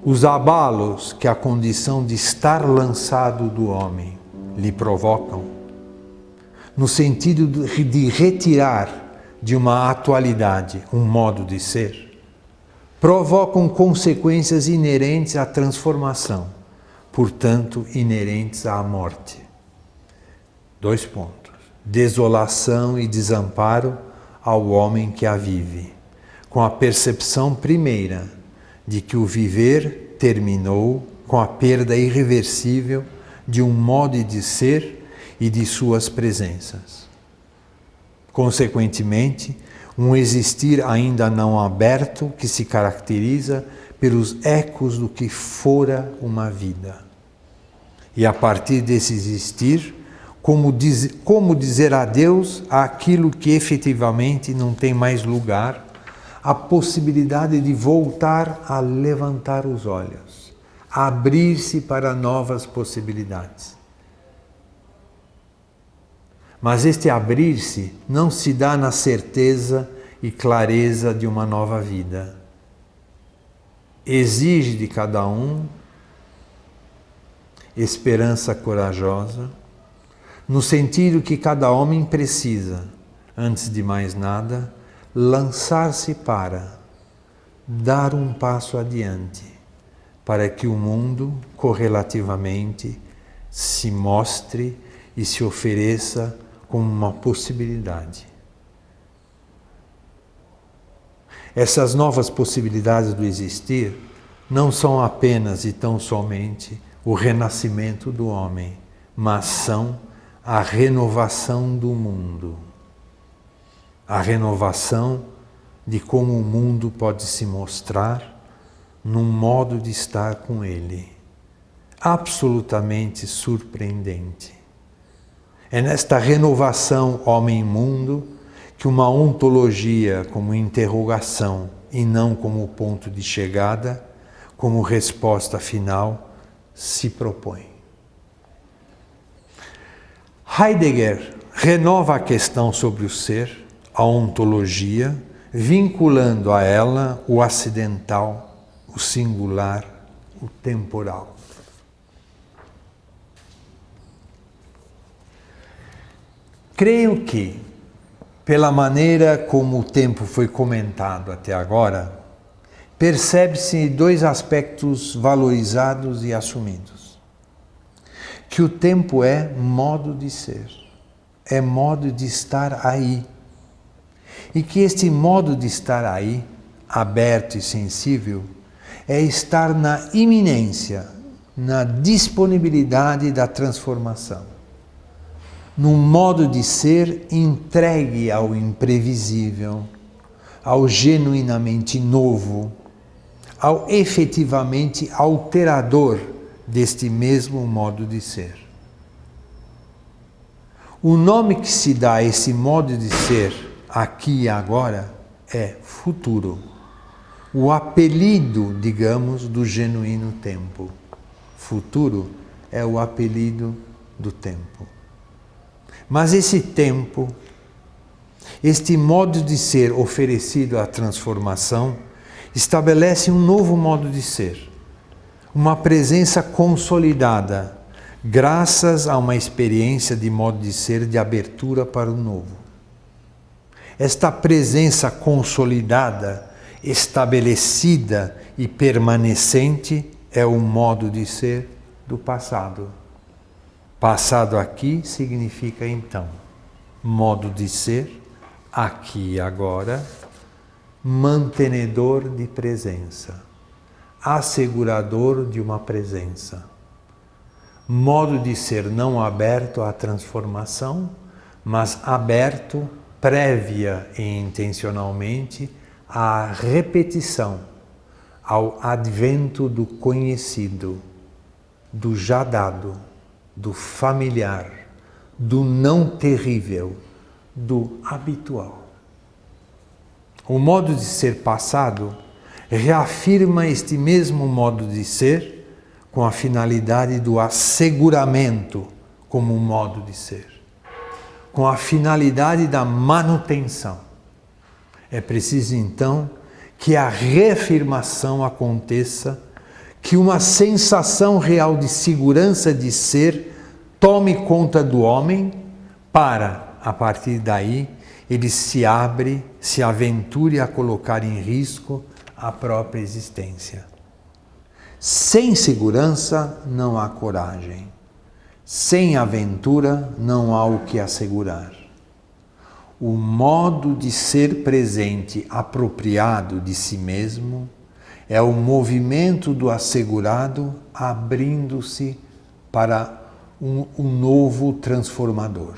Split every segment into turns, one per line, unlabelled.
Os abalos que a condição de estar lançado do homem lhe provocam, no sentido de retirar de uma atualidade um modo de ser, provocam consequências inerentes à transformação, portanto, inerentes à morte. 2 pontos. Desolação e desamparo ao homem que a vive, com a percepção primeira de que o viver terminou com a perda irreversível de um modo de ser e de suas presenças. Consequentemente, um existir ainda não aberto que se caracteriza pelos ecos do que fora uma vida. E a partir desse existir, como dizer adeus àquilo que efetivamente não tem mais lugar, a possibilidade de voltar a levantar os olhos, a abrir-se para novas possibilidades. Mas este abrir-se não se dá na certeza e clareza de uma nova vida. Exige de cada um esperança corajosa, no sentido que cada homem precisa, antes de mais nada, lançar-se para dar um passo adiante, para que o mundo, correlativamente, se mostre e se ofereça como uma possibilidade. Essas novas possibilidades do existir não são apenas e tão somente o renascimento do homem, mas são a renovação do mundo. A renovação de como o mundo pode se mostrar num modo de estar com ele, absolutamente surpreendente. É nesta renovação homem-mundo que uma ontologia como interrogação e não como ponto de chegada, como resposta final, se propõe. Heidegger renova a questão sobre o ser, a ontologia, vinculando a ela o acidental, o singular, o temporal. Creio que, pela maneira como o tempo foi comentado até agora, percebe-se 2 aspectos valorizados e assumidos. Que o tempo é modo de ser, é modo de estar aí. E que este modo de estar aí, aberto e sensível, é estar na iminência, na disponibilidade da transformação. Num modo de ser entregue ao imprevisível, ao genuinamente novo, ao efetivamente alterador deste mesmo modo de ser. O nome que se dá a esse modo de ser, aqui e agora, é futuro. O apelido, digamos, do genuíno tempo. Futuro é o apelido do tempo. Mas esse tempo, este modo de ser oferecido à transformação, estabelece um novo modo de ser, uma presença consolidada, graças a uma experiência de modo de ser de abertura para o novo. Esta presença consolidada, estabelecida e permanecente é o modo de ser do passado. Passado aqui significa então modo de ser, aqui e agora, mantenedor de presença, assegurador de uma presença. Modo de ser não aberto à transformação, mas aberto prévia e intencionalmente à repetição, ao advento do conhecido, do já dado, do familiar, do não terrível, do habitual. O modo de ser passado reafirma este mesmo modo de ser com a finalidade do asseguramento como um modo de ser, com a finalidade da manutenção. É preciso então que a reafirmação aconteça, que uma sensação real de segurança de ser tome conta do homem para, a partir daí, ele se abre, se aventure a colocar em risco a própria existência. Sem segurança não há coragem. Sem aventura não há o que assegurar. O modo de ser presente apropriado de si mesmo é o movimento do assegurado abrindo-se para um novo transformador.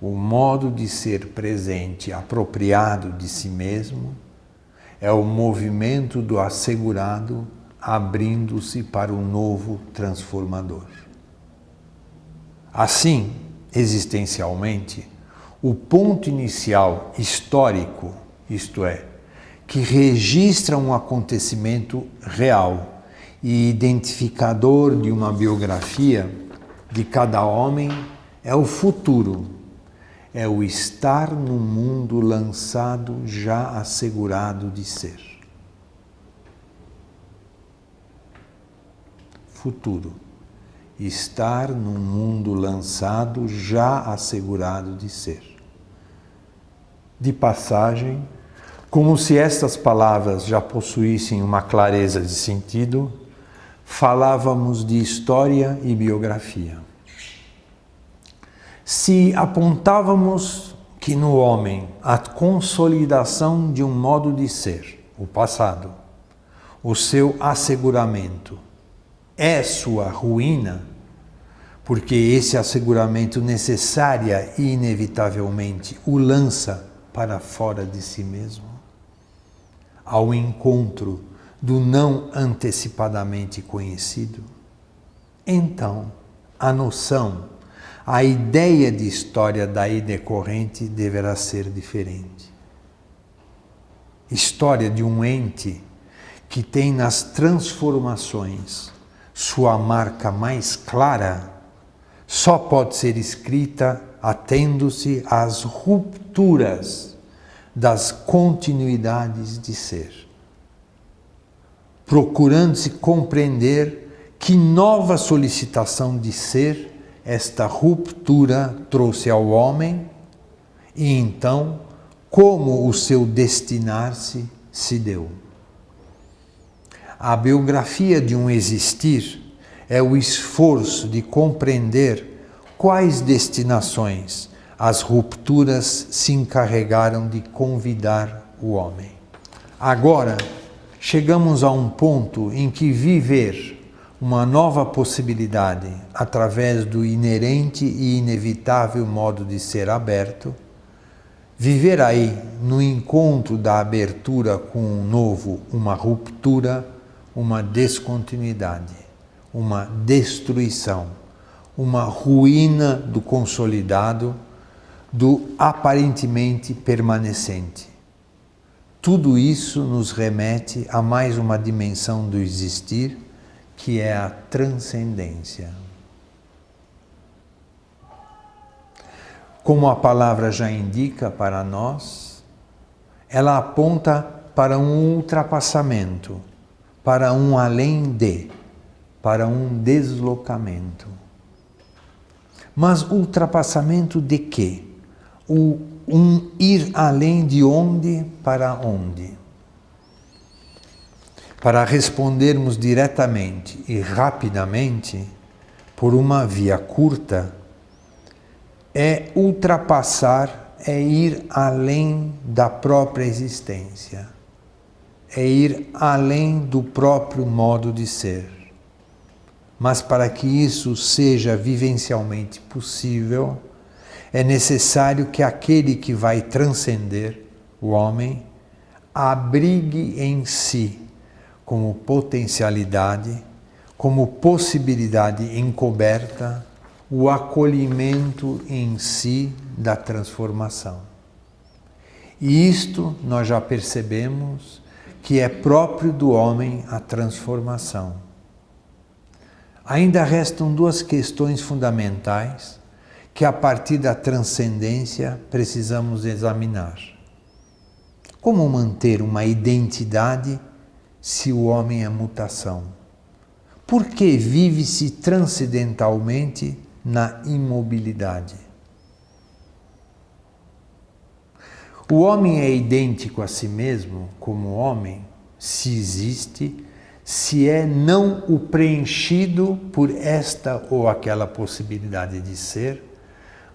O modo de ser presente apropriado de si mesmo é o movimento do assegurado abrindo-se para um novo transformador. Assim, existencialmente, o ponto inicial histórico, isto é, que registra um acontecimento real e identificador de uma biografia de cada homem, é o futuro, é o estar no mundo lançado já assegurado de ser. Futuro. Estar num mundo lançado já assegurado de ser. De passagem, como se estas palavras já possuíssem uma clareza de sentido, falávamos de história e biografia. Se apontávamos que no homem a consolidação de um modo de ser, o passado, o seu asseguramento, é sua ruína, porque esse asseguramento necessária e inevitavelmente o lança para fora de si mesmo, ao encontro do não antecipadamente conhecido, então a noção, a ideia de história daí decorrente deverá ser diferente. História de um ente que tem nas transformações sua marca mais clara, só pode ser escrita atendo-se às rupturas das continuidades de ser, procurando-se compreender que nova solicitação de ser esta ruptura trouxe ao homem e então como o seu destinar-se se deu. A biografia de um existir é o esforço de compreender quais destinações as rupturas se encarregaram de convidar o homem. Agora, chegamos a um ponto em que viver uma nova possibilidade através do inerente e inevitável modo de ser aberto, viver aí no encontro da abertura com o novo, uma ruptura, uma descontinuidade, uma destruição, uma ruína do consolidado, do aparentemente permanecente. Tudo isso nos remete a mais uma dimensão do existir, que é a transcendência. Como a palavra já indica para nós, ela aponta para um ultrapassamento, para um além de, para um deslocamento. Mas ultrapassamento de quê? Um ir além de onde para onde? Para respondermos diretamente e rapidamente, por uma via curta, é ultrapassar, é ir além da própria existência, é ir além do próprio modo de ser. Mas para que isso seja vivencialmente possível, é necessário que aquele que vai transcender o homem abrigue em si, como potencialidade, como possibilidade encoberta, o acolhimento em si da transformação. E isto nós já percebemos que é próprio do homem a transformação. Ainda restam duas questões fundamentais que a partir da transcendência precisamos examinar. Como manter uma identidade se o homem é mutação? Por que vive-se transcendentalmente na imobilidade? O homem é idêntico a si mesmo como homem, se existe, se é não o preenchido por esta ou aquela possibilidade de ser,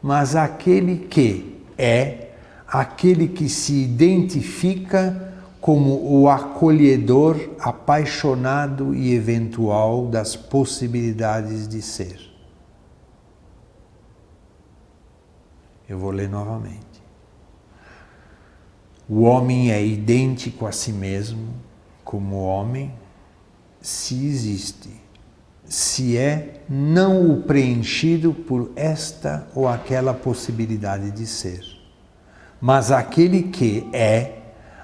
mas aquele que é, aquele que se identifica como o acolhedor apaixonado e eventual das possibilidades de ser. Eu vou ler novamente. O homem é idêntico a si mesmo como homem, se existe, se é não o preenchido por esta ou aquela possibilidade de ser, mas aquele que é,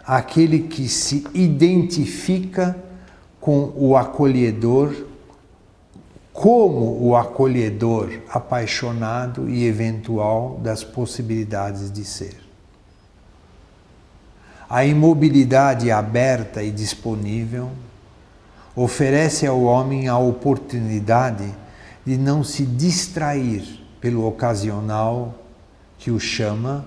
aquele que se identifica com o acolhedor, como o acolhedor apaixonado e eventual das possibilidades de ser. A imobilidade aberta e disponível oferece ao homem a oportunidade de não se distrair pelo ocasional que o chama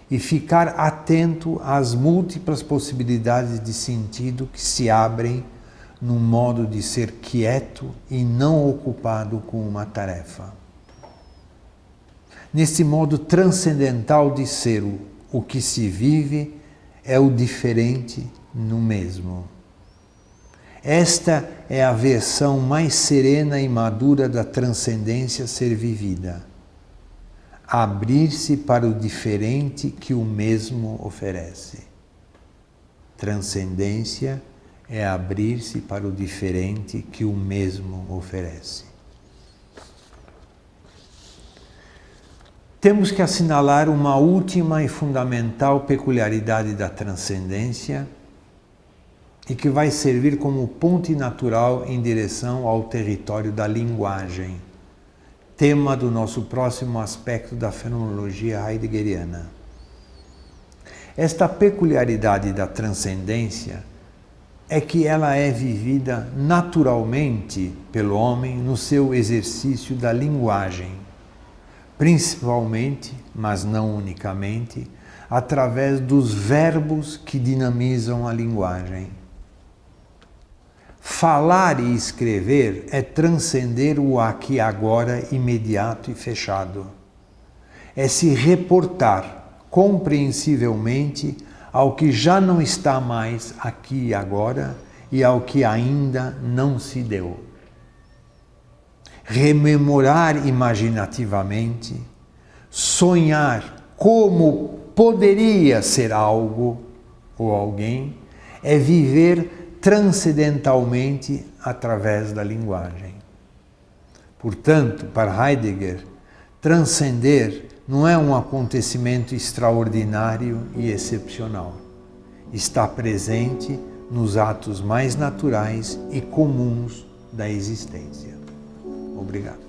e ficar atento às múltiplas possibilidades de sentido que se abrem num modo de ser quieto e não ocupado com uma tarefa. Nesse modo transcendental de ser, o que se vive é o diferente no mesmo. Esta é a versão mais serena e madura da transcendência ser vivida. Abrir-se para o diferente que o mesmo oferece. Transcendência é abrir-se para o diferente que o mesmo oferece. Temos que assinalar uma última e fundamental peculiaridade da transcendência e que vai servir como ponte natural em direção ao território da linguagem, tema do nosso próximo aspecto da fenomenologia heideggeriana. Esta peculiaridade da transcendência é que ela é vivida naturalmente pelo homem no seu exercício da linguagem, principalmente, mas não unicamente, através dos verbos que dinamizam a linguagem. Falar e escrever é transcender o aqui e agora imediato e fechado. É se reportar compreensivelmente ao que já não está mais aqui e agora e ao que ainda não se deu. Rememorar imaginativamente, sonhar como poderia ser algo ou alguém, é viver transcendentalmente através da linguagem. Portanto, para Heidegger, transcender não é um acontecimento extraordinário e excepcional. Está presente nos atos mais naturais e comuns da existência. Obrigado.